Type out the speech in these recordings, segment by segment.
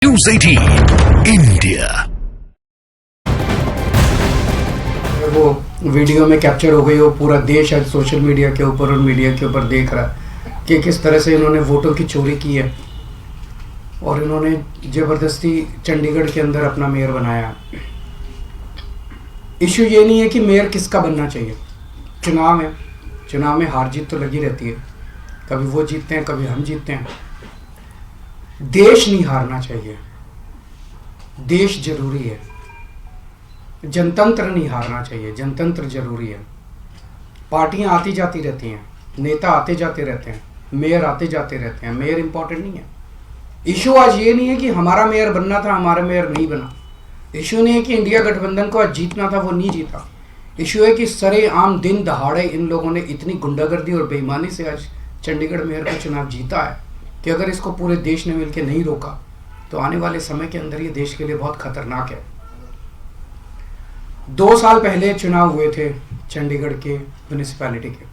News 18 India. वो video में capture हो गई हो, पूरा देश आज सोशल मीडिया के ऊपर और मीडिया के ऊपर देख रहा है कि किस तरह से इन्होंने वोटों की चोरी की है और इन्होंने ज़बरदस्ती चंडीगढ़ के अंदर अपना मेयर बनाया। इशू ये नहीं है कि मेयर किसका बनना चाहिए, चुनाव है, चुनाव में हार जीत तो लगी रहती है, कभी वो जीतते हैं कभी हम जीतते हैं। देश नहीं हारना चाहिए, देश जरूरी है। जनतंत्र नहीं हारना चाहिए, जनतंत्र जरूरी है। पार्टियां आती जाती रहती हैं, नेता आते जाते रहते हैं, मेयर आते जाते रहते हैं, मेयर इंपॉर्टेंट नहीं है। इशू आज ये नहीं है कि हमारा मेयर बनना था, हमारा मेयर नहीं बना। इशू नहीं है कि इंडिया गठबंधन को आज जीतना था, वो नहीं जीता। इशू है कि सरेआम दिन दहाड़े इन लोगों ने इतनी गुंडागर्दी और बेईमानी से आज चंडीगढ़ मेयर का चुनाव जीता है कि अगर इसको पूरे देश ने मिलकर नहीं रोका तो आने वाले समय के अंदर ये देश के लिए बहुत खतरनाक है। 2 साल पहले चुनाव हुए थे चंडीगढ़ के म्यूनिसिपैलिटी के।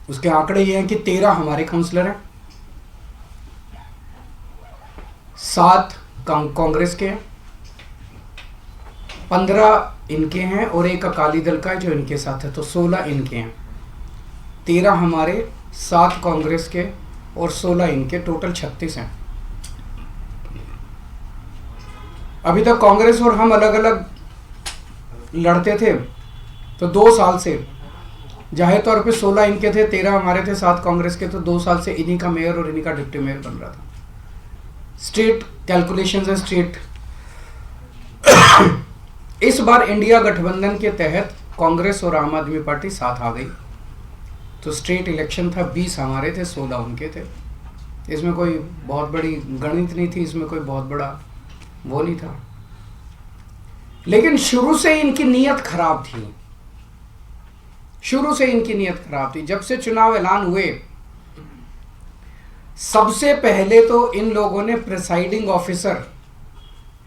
उसके आंकड़े ये हैं कि 13 हमारे काउंसलर हैं, 7 कांग्रेस के हैं, 15 इनके हैं और एक अकाली दल का है जो इनके साथ है, तो 16 इनके हैं। 13 हमारे, 7 कांग्रेस के और 16 इनके, टोटल 36 हैं। अभी तक कांग्रेस और हम अलग अलग लड़ते थे, तो 2 साल से जाहिर तौर पे 16 इनके थे, 13 हमारे थे, 7 कांग्रेस के, तो 2 साल से इन्हीं का मेयर और इन्हीं का डिप्टी मेयर बन रहा था। स्टेट कैलकुलेशंस है, स्टेट इस बार इंडिया गठबंधन के तहत कांग्रेस और आम आदमी पार्टी साथ आ गई, तो स्टेट इलेक्शन था, 20 हमारे थे, 16 उनके थे। इसमें कोई बहुत बड़ी गणित नहीं थी, इसमें कोई बहुत बड़ा वो नहीं था। लेकिन शुरू से इनकी नीयत खराब थी, शुरू से इनकी नीयत खराब थी। जब से चुनाव ऐलान हुए, सबसे पहले तो इन लोगों ने प्रिसाइडिंग ऑफिसर,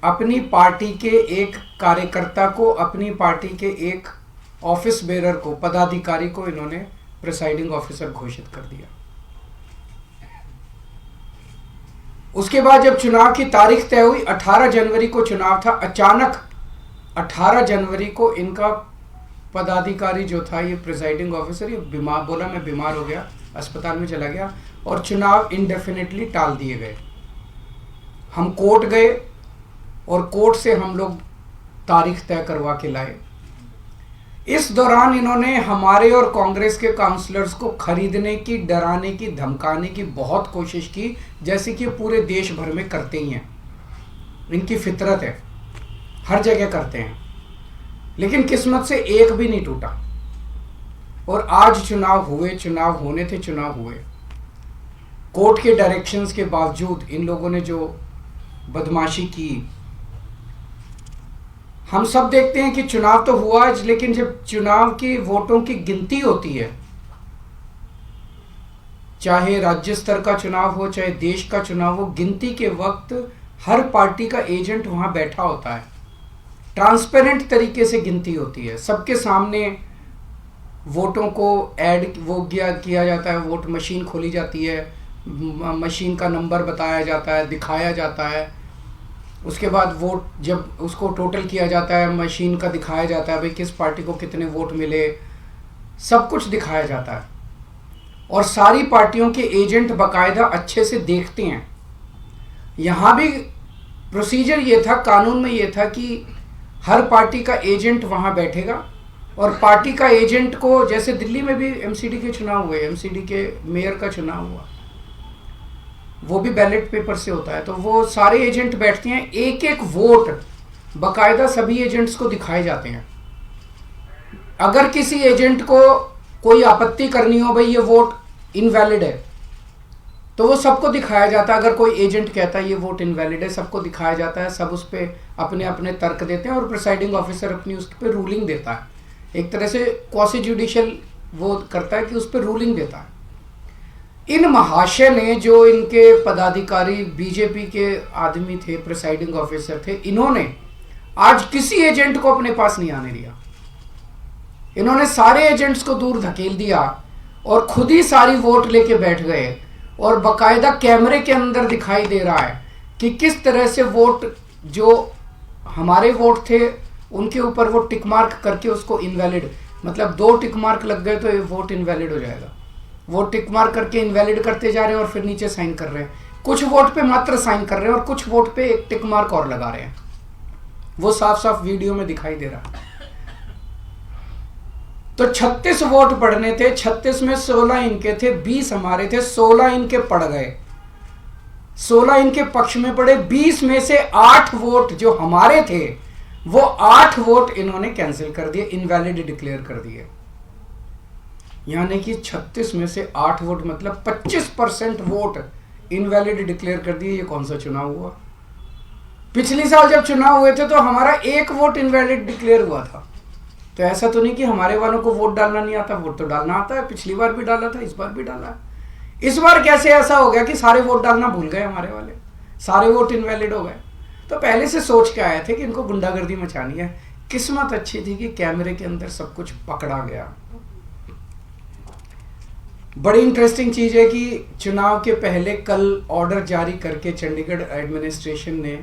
अपनी पार्टी के एक कार्यकर्ता को, अपनी पार्टी के एक ऑफिस बेरर को, पदाधिकारी को इन्होंने प्रिसाइडिंग ऑफिसर घोषित कर दिया। उसके बाद जब चुनाव की तारीख तय हुई, 18 जनवरी को चुनाव था, अचानक 18 जनवरी को इनका पदाधिकारी जो था, ये प्रिसाइडिंग ऑफिसर, ये बीमार, बोला मैं बीमार हो गया, अस्पताल में चला गया और चुनाव इंडेफिनेटली टाल दिए गए। हम कोर्ट गए और कोर्ट से हम लोग तारीख तय करवा के लाए। इस दौरान इन्होंने हमारे और कांग्रेस के काउंसलर्स को खरीदने की, डराने की, धमकाने की बहुत कोशिश की, जैसे कि पूरे देश भर में करते ही हैं। इनकी फितरत है, हर जगह करते हैं। लेकिन किस्मत से एक भी नहीं टूटा और आज चुनाव हुए, चुनाव होने थे, चुनाव हुए। कोर्ट के डायरेक्शंस के बावजूद इन लोगों ने जो बदमाशी की, हम सब देखते हैं कि चुनाव तो हुआ, लेकिन जब चुनाव की वोटों की गिनती होती है, चाहे राज्य स्तर का चुनाव हो, चाहे देश का चुनाव हो, गिनती के वक्त हर पार्टी का एजेंट वहां बैठा होता है। ट्रांसपेरेंट तरीके से गिनती होती है, सबके सामने वोटों को ऐड वो किया जाता है, वोट मशीन खोली जाती है, मशीन का नंबर बताया जाता है, दिखाया जाता है। उसके बाद वोट जब उसको टोटल किया जाता है, मशीन का दिखाया जाता है भाई किस पार्टी को कितने वोट मिले, सब कुछ दिखाया जाता है। और सारी पार्टियों के एजेंट बाकायदा अच्छे से देखते हैं। यहाँ भी प्रोसीजर ये था, कानून में ये था कि हर पार्टी का एजेंट वहाँ बैठेगा और पार्टी का एजेंट को, जैसे दिल्ली में भी एमसीडी के चुनाव हुए, एमसीडी के मेयर का चुनाव हुआ, वो भी बैलेट पेपर से होता है, तो वो सारे एजेंट बैठते हैं, एक एक वोट बाकायदा सभी एजेंट्स को दिखाए जाते हैं। अगर किसी एजेंट को कोई आपत्ति करनी हो, भाई ये वोट इनवैलिड है, तो वो सबको दिखाया जाता है। अगर कोई एजेंट कहता है ये वोट इनवैलिड है, सबको दिखाया जाता है, सब उस पर अपने अपने तर्क देते हैं और प्रिसाइडिंग ऑफिसर अपनी उस पर रूलिंग देता है। एक तरह से क्वासी जुडिशियल वो करता है कि उस पर रूलिंग देता है। इन महाशय ने, जो इनके पदाधिकारी बीजेपी के आदमी थे, प्रिसाइडिंग ऑफिसर थे, इन्होंने आज किसी एजेंट को अपने पास नहीं आने दिया। इन्होंने सारे एजेंट्स को दूर धकेल दिया और खुद ही सारी वोट लेके बैठ गए और बाकायदा कैमरे के अंदर दिखाई दे रहा है कि किस तरह से वोट, जो हमारे वोट थे उनके ऊपर वो टिक मार्क करके उसको इनवैलिड, मतलब 2 टिक मार्क लग गए तो ये वोट इनवैलिड हो जाएगा। वो टिक मार्क करके इनवैलिड करते जा रहे हैं और फिर नीचे साइन कर रहे हैं। कुछ वोट पे मात्र साइन कर रहे हैं और कुछ वोट पे एक टिक मार्क और लगा रहे हैं। वो साफ साफ वीडियो में दिखाई दे रहा। तो 36 वोट पड़ने थे, 36 में 16 इनके थे, 20 हमारे थे, 16 इनके पड़ गए, 16 इनके पक्ष में पड़े। 20 में से 8 वोट जो हमारे थे वो 8 वोट इन्होंने कैंसिल कर दिए, इनवैलिड डिक्लेयर कर दिए। यानी कि 36 में से 8 वोट मतलब 25% वोट इनवैलिड डिक्लेयर कर दिए। ये कौन सा चुनाव हुआ? पिछली साल जब चुनाव हुए थे तो हमारा 1 वोट इनवैलिड डिक्लेयर हुआ था। तो ऐसा तो नहीं कि हमारे वालों को वोट डालना नहीं आता, वोट तो डालना आता है। पिछली बार भी डाला था, इस बार भी डाला। इस बार कैसे ऐसा हो गया कि सारे वोट डालना भूल गए हमारे वाले, सारे वोट इनवैलिड हो गए? तो पहले से सोच के आए थे कि इनको गुंडागर्दी मचानी है। किस्मत अच्छी थी कि कैमरे के अंदर सब कुछ पकड़ा गया। बड़ी इंटरेस्टिंग चीज है कि चुनाव के पहले कल ऑर्डर जारी करके चंडीगढ़ एडमिनिस्ट्रेशन ने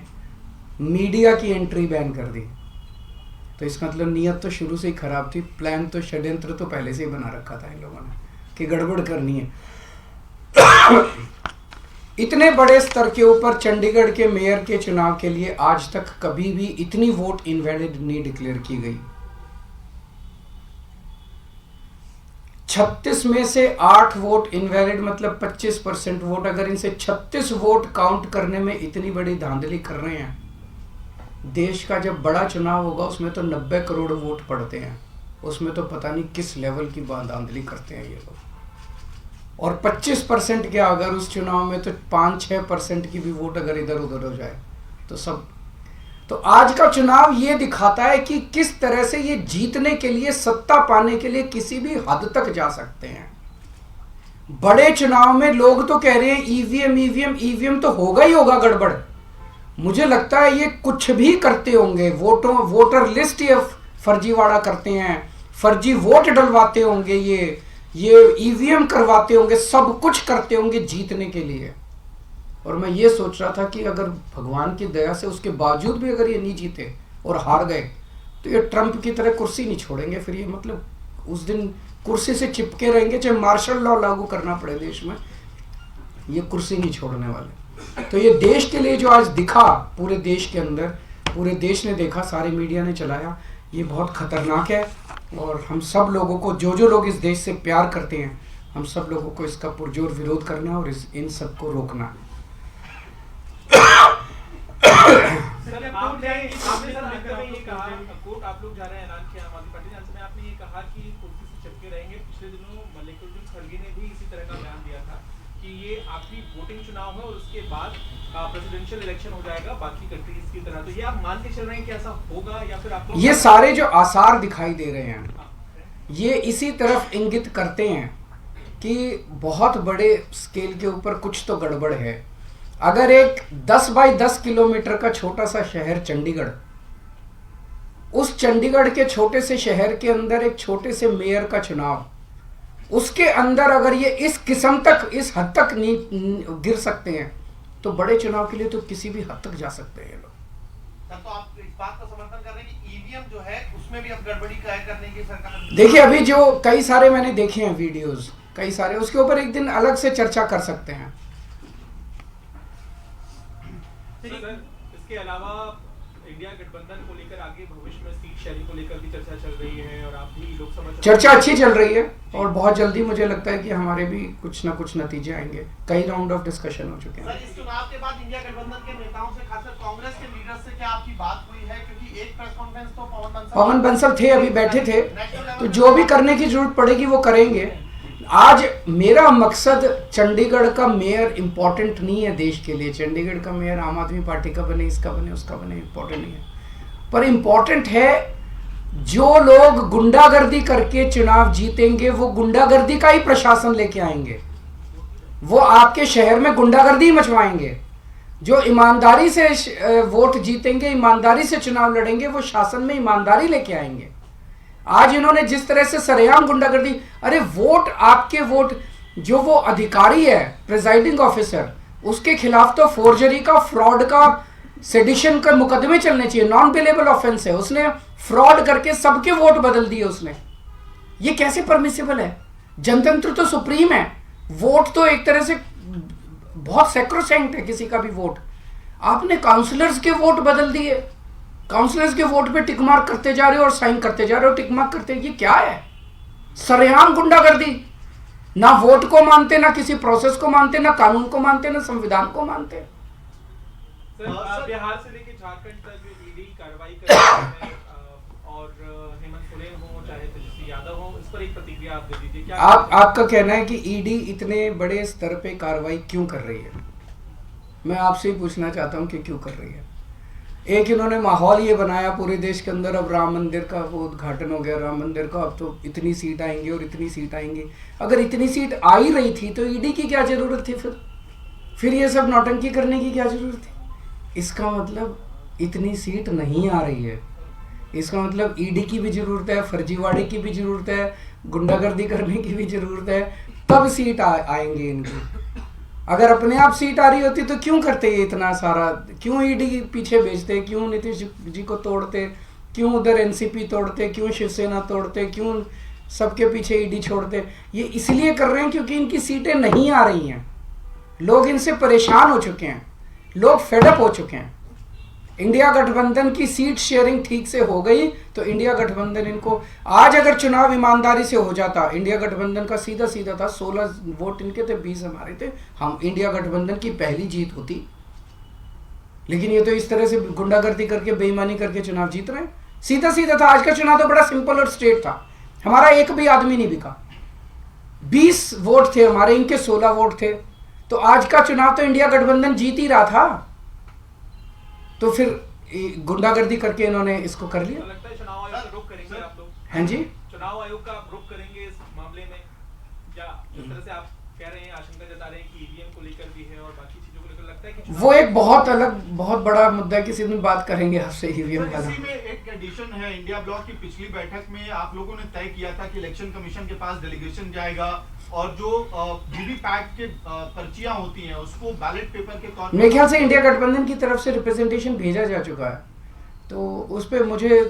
मीडिया की एंट्री बैन कर दी। तो इसका मतलब नीयत तो शुरू से ही खराब थी, प्लान तो, षड्यंत्र तो पहले से ही बना रखा था इन लोगों ने कि गड़बड़ करनी है। इतने बड़े स्तर के ऊपर चंडीगढ़ के मेयर के चुनाव के लिए आज तक कभी भी इतनी वोट इनवैलिड नहीं डिक्लेयर की गई। 36 में से 8 वोट इनवैलिड मतलब 25% वोट। अगर इनसे 36 वोट काउंट करने में इतनी बड़ी धांधली कर रहे हैं, देश का जब बड़ा चुनाव होगा उसमें तो 90 करोड़ वोट पड़ते हैं, उसमें तो पता नहीं किस लेवल की धांधली करते हैं ये लोग। और 25% क्या, अगर उस चुनाव में तो 5-6% की भी वोट अगर इधर उधर हो जाए तो सब। तो आज का चुनाव ये दिखाता है कि किस तरह से ये जीतने के लिए, सत्ता पाने के लिए किसी भी हद तक जा सकते हैं। बड़े चुनाव में लोग तो कह रहे हैं ईवीएम तो होगा ही होगा गड़बड़। मुझे लगता है ये कुछ भी करते होंगे, वोटर लिस्ट ये फर्जीवाड़ा करते हैं, फर्जी वोट डलवाते होंगे, ये ईवीएम करवाते होंगे, सब कुछ करते होंगे जीतने के लिए। और मैं ये सोच रहा था कि अगर भगवान की दया से उसके बावजूद भी अगर ये नहीं जीते और हार गए तो ये ट्रंप की तरह कुर्सी नहीं छोड़ेंगे। फिर ये मतलब उस दिन कुर्सी से चिपके रहेंगे, चाहे मार्शल लॉ लागू करना पड़े देश में, ये कुर्सी नहीं छोड़ने वाले। तो ये देश के लिए जो आज दिखा, पूरे देश के अंदर, पूरे देश ने देखा, सारी मीडिया ने चलाया, ये बहुत खतरनाक है। और हम सब लोगों को, जो लोग इस देश से प्यार करते हैं, हम सब लोगों को इसका पुरजोर विरोध करना है और इन सबको रोकना है। आप लोग जा रहे हैं ऐलान किया आम आदमी पार्टी ने, आपने ये कहा कि कुर्सी से चिपके रहेंगे। पिछले दिनों मल्लिकार्जुन खड़गे ने भी इसी तरह का बयान दिया था कि ये आखिरी वोटिंग चुनाव है और उसके बाद प्रेसिडेंशियल इलेक्शन हो जाएगा बाकी कंट्रीज की तरह। तो ये आप मान के चल रहे हैं कि ऐसा होगा या फिर आप? ये सारे जो आसार दिखाई दे रहे हैं ये इसी तरफ इंगित करते हैं कि बहुत बड़े स्केल के ऊपर कुछ तो गड़बड़ है। अगर एक 10 बाई 10 किलोमीटर का छोटा सा शहर चंडीगढ़, उस चंडीगढ़ के छोटे से शहर के अंदर एक छोटे से मेयर का चुनाव, उसके अंदर अगर ये इस किस्म तक, इस हद तक नहीं गिर सकते हैं तो बड़े चुनाव के लिए तो किसी भी हद तक जा सकते हैं लोग। तो आप इस बात का समर्थन कर रहे हैं कि ईवीएम जो है उसमें भी अब गड़बड़ी करने की सरकार? देखिए, अभी जो कई सारे मैंने देखे हैं वीडियोस, कई सारे, उसके ऊपर एक दिन अलग से चर्चा कर सकते हैं। सर, इसके अलावा इंडिया गठबंधन को लेकर आगे भविष्य में सीट शेयरिंग को लेकर भी चर्चा चल रही है और आप भी लोकसभा चर्चा अच्छी चल रही है और बहुत जल्दी मुझे लगता है कि हमारे भी कुछ ना कुछ नतीजे आएंगे। कई राउंड ऑफ डिस्कशन हो चुके हैं। सर, इस चुनाव के बाद इंडिया गठबंधन के नेताओं से, खासकर कांग्रेस के लीडर से क्या आपकी बात हुई है? क्योंकि एक प्रेस कॉन्फ्रेंस तो पवन बंसल थे, अभी बैठे थे, तो जो भी करने की जरूरत पड़ेगी वो करेंगे। आज मेरा मकसद चंडीगढ़ का मेयर इम्पोर्टेंट नहीं है देश के लिए। चंडीगढ़ का मेयर आम आदमी पार्टी का बने, इसका बने, उसका बने, इम्पोर्टेंट नहीं है। पर इम्पोर्टेंट है जो लोग गुंडागर्दी करके चुनाव जीतेंगे वो गुंडागर्दी का ही प्रशासन लेके आएंगे, वो आपके शहर में गुंडागर्दी मचवाएंगे। जो ईमानदारी से वोट जीतेंगे, ईमानदारी से चुनाव लड़ेंगे, वो शासन में ईमानदारी लेके आएंगे। आज इन्होंने जिस तरह से सरेआम गुंडागर्दी, अरे वोट, आपके वोट, जो वो अधिकारी है प्रिजाइडिंग ऑफिसर, उसके खिलाफ तो फोर्जरी का, फ्रॉड का, सेडिशन का मुकदमे चलने चाहिए। नॉन पेलेबल ऑफेंस है। उसने फ्रॉड करके सबके वोट बदल दिए उसने। ये कैसे परमिसिबल है? जनतंत्र तो सुप्रीम है। वोट तो एक तरह से बहुत सैक्रोसैंक्ट है किसी का भी वोट। आपने काउंसलर्स के वोट बदल दिए। काउंसलर्स के वोट पे टिक मार्क करते जा रहे हो और साइन करते जा रहे हो, टिक मार्क करते। ये क्या है? सरेआम गुंडागर्दी। ना वोट को मानते, ना किसी प्रोसेस को मानते, ना कानून को मानते, ना संविधान को मानते। सर, बिहार से लेकर झारखंड तक ईडी कार्रवाई कर रही है, और हेमंत सोरेन हो चाहे तेजस्वी यादव हो, इस पर एक प्रतिक्रिया आप दे दीजिए। क्या आपका कहना है कि ईडी इतने बड़े स्तर पे कार्रवाई क्यों कर रही है? मैं आपसे ही पूछना चाहता हूं कि क्यों कर रही है। एक इन्होंने माहौल ये बनाया पूरे देश के अंदर, अब राम मंदिर का वो उद्घाटन हो गया, राम मंदिर का, अब तो इतनी सीट आएंगी और इतनी सीट आएंगी। अगर इतनी सीट आ ही रही थी तो ईडी की क्या जरूरत थी? फिर ये सब नौटंकी करने की क्या जरूरत थी? इसका मतलब इतनी सीट नहीं आ रही है। इसका मतलब ईडी की भी जरूरत है, फर्जीवाड़े की भी जरूरत है, गुंडागर्दी करने की भी जरूरत है, तब सीट आएंगे इनकी। अगर अपने आप सीट आ रही होती तो क्यों करते ये इतना सारा? क्यों ईडी पीछे भेजते? क्यों नीतीश जी को तोड़ते? क्यों उधर एनसीपी तोड़ते? क्यों शिवसेना तोड़ते? क्यों सबके पीछे ईडी छोड़ते? ये इसलिए कर रहे हैं क्योंकि इनकी सीटें नहीं आ रही हैं। लोग इनसे परेशान हो चुके हैं, लोग फेडअप हो चुके हैं। इंडिया गठबंधन की सीट शेयरिंग ठीक से हो गई तो इंडिया गठबंधन इनको, आज अगर चुनाव ईमानदारी से हो जाता, इंडिया गठबंधन का सीधा सीधा था, 16 वोट इनके थे, 20 हमारे थे, हम इंडिया गठबंधन की पहली जीत होती। लेकिन ये तो इस तरह से गुंडागर्दी करके, बेईमानी करके चुनाव जीत रहे हैं। सीधा सीधा था। आज का चुनाव तो बड़ा सिंपल और स्ट्रेट था। हमारा एक भी आदमी नहीं बिका। 20 वोट थे हमारे, इनके 16 वोट थे। तो आज का चुनाव तो इंडिया गठबंधन जीत ही रहा था। तो फिर गुंडागर्दी करके इन्होंने इसको कर लिया। तो लगता है चुनाव आयोग का रुख करेंगे आप लोग? हैं जी? चुनाव आयोग का आप रुख करेंगे इस मामले में, या जिस तरह से आप कह रहे हैं, आशंका जता रहे हैं कि ईवीएम को लेकर भी है और बाकी चीजों को लेकर, लगता है कि वो एक बहुत अलग, बहुत बड़ा मुद्दा है। किसी दिन बात करेंगे आपसे ईवीएम का। इसी में एक एडिशन है। इंडिया ब्लॉक की पिछली बैठक में आप लोगों ने तय किया था कि इलेक्शन कमीशन के पास डेलीगेशन जाएगा और जो वीवीपैट के पर्चियां होती हैं उसको बैलेट पेपर के तौर पर, मेरे ख्याल से इंडिया गठबंधन की तरफ से रिप्रेजेंटेशन भेजा जा चुका है। तो उस पर मुझे